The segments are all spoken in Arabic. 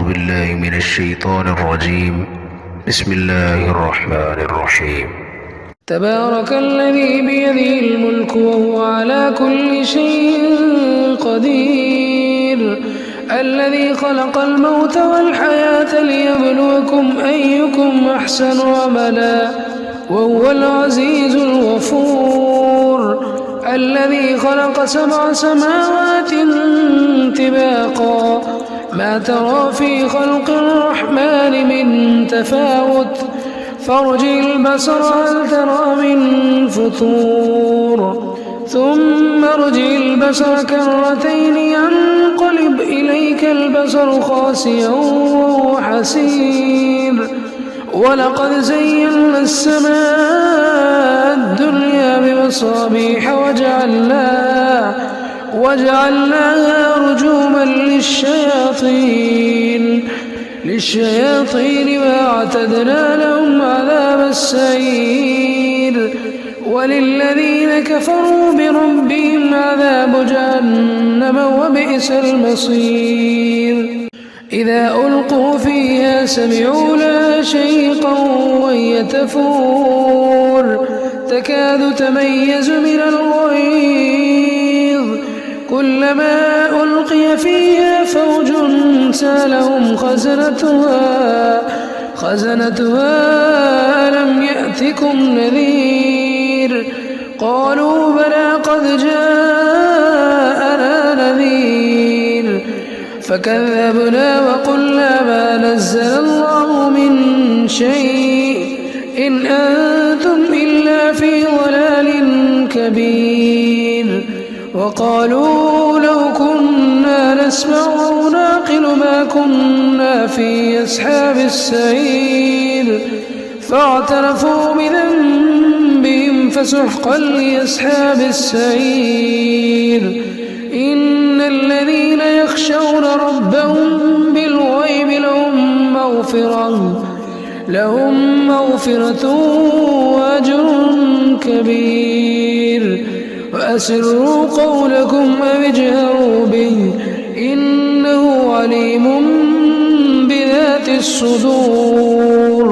بالله من الشيطان الرجيم. بسم الله الرحمن الرحيم. تبارك الذي بيده الملك وهو على كل شيء قدير، الذي خلق الموت والحياة ليبلوكم أيكم أحسن عملا وهو العزيز الغفور، الذي خلق 7 سماوات طباقا ما ترى في خلق الرحمن من تفاوت، فارجع البصر هل ترى من فطور، ثم ارجع البصر كرتين ينقلب إليك البصر خاسئا وهو حسير. ولقد زينا السماء الدنيا بمصابيح وجعلناها رجوما للشياطين وأعتدنا لهم عذاب السعير. وللذين كفروا بربهم عذاب جهنم وبئس المصير. إذا ألقوا فيها سمعوا لها شيقا وهي تفور تكاد تميز من الغيظ، كلما ألقي فيها فوج سألهم خزنتها ألم يأتكم نذير؟ قالوا بلى قد جاءنا نذير فكذبنا وقلنا ما نزل الله من شيء إن أنتم إلا في ضلال كبير. وقالوا لو كنا نسمع أو نعقل ما كنا في أصحاب السعير، فاعترفوا بذنبهم فسحقا لأصحاب السعير. إن الذين يخشون ربهم بالغيب لهم مغفرة وأجر كبير. وأسروا قولكم أو اجهروا به إنه عليم بذات الصدور.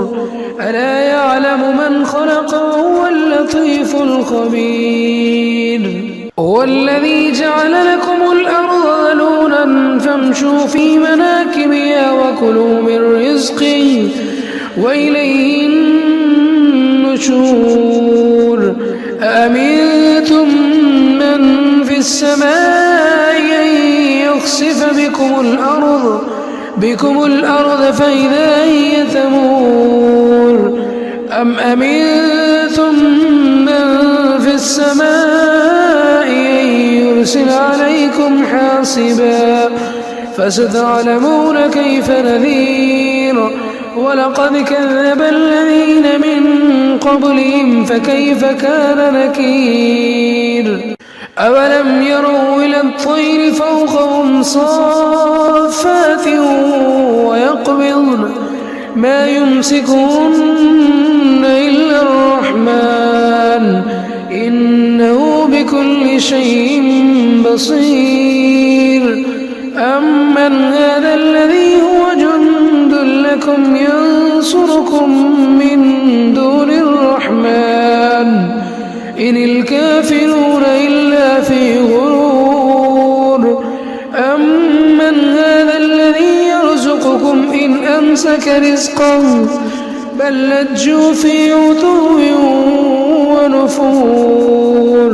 ألا يعلم من خلق وهو اللطيف الخبير. هو الذي جعل لكم الأرض ذلولا فامشوا في مناكبها وكلوا من رزقه وإليه النشور. أأمنتم من في السماء أن يخسف بكم الأرض فإذا هي تمور، أم أمنتم من في السماء أن يرسل عليكم حاصبا فستعلمون كيف نذير. ولقد كذب الذين من قبلهم فكيف كان نكير. أولم يروا إلى الطير فوقهم صافات ويقبضن ما يمسكهن إلا الرحمن إنه بكل شيء بصير. أمن هذا الذي هو جند لكم ينصركم من دون الرحمن إن الكافرون إلا في غرور. أمن هذا الذي يرزقكم إن أمسك رزقه بل لجوا في عتو ونفور.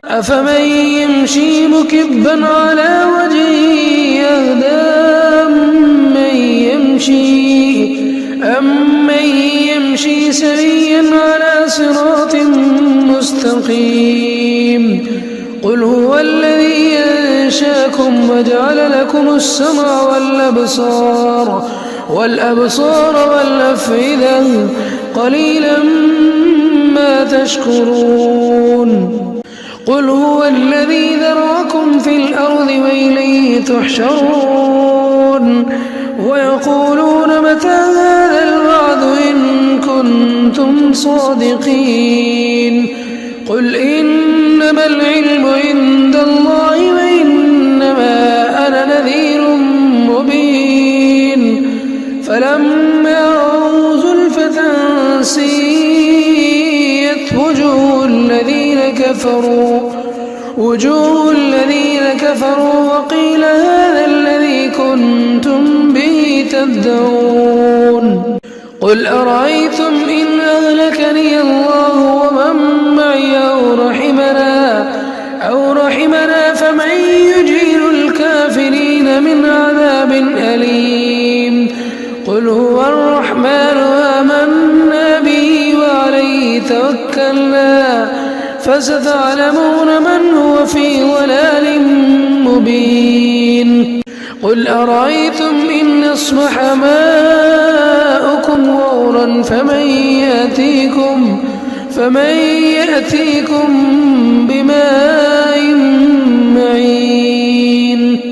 أفمن يمشي مكبا على وجهه أمن يمشي سريا على صراط مستقيم. قل هو الذي أنشاكم وجعل لكم السمع والأبصار والأفئدة قليلا ما تشكرون. قل هو الذي ذرأكم في الأرض وإليه تحشرون. ويقولون متى هذا الوعد إن كنتم صادقين. قل إنما العلم عند الله وإنما أنا نذير مبين. فلما رأوا زلفة سيئت وجوه الذين كفروا وقيل هذا الذي كنتم به تدعون قل أرأيتم إن أهلكني الله ومن معي أو رحمنا فمن يجير الكافرين من عذاب أليم قل هو الرحمن آمنا به وعليه توكلنا فستعلمون من هو في ضلال مبين قل أرأيتم إن أصبح ماؤكم غورا فمن يأتيكم بماء معين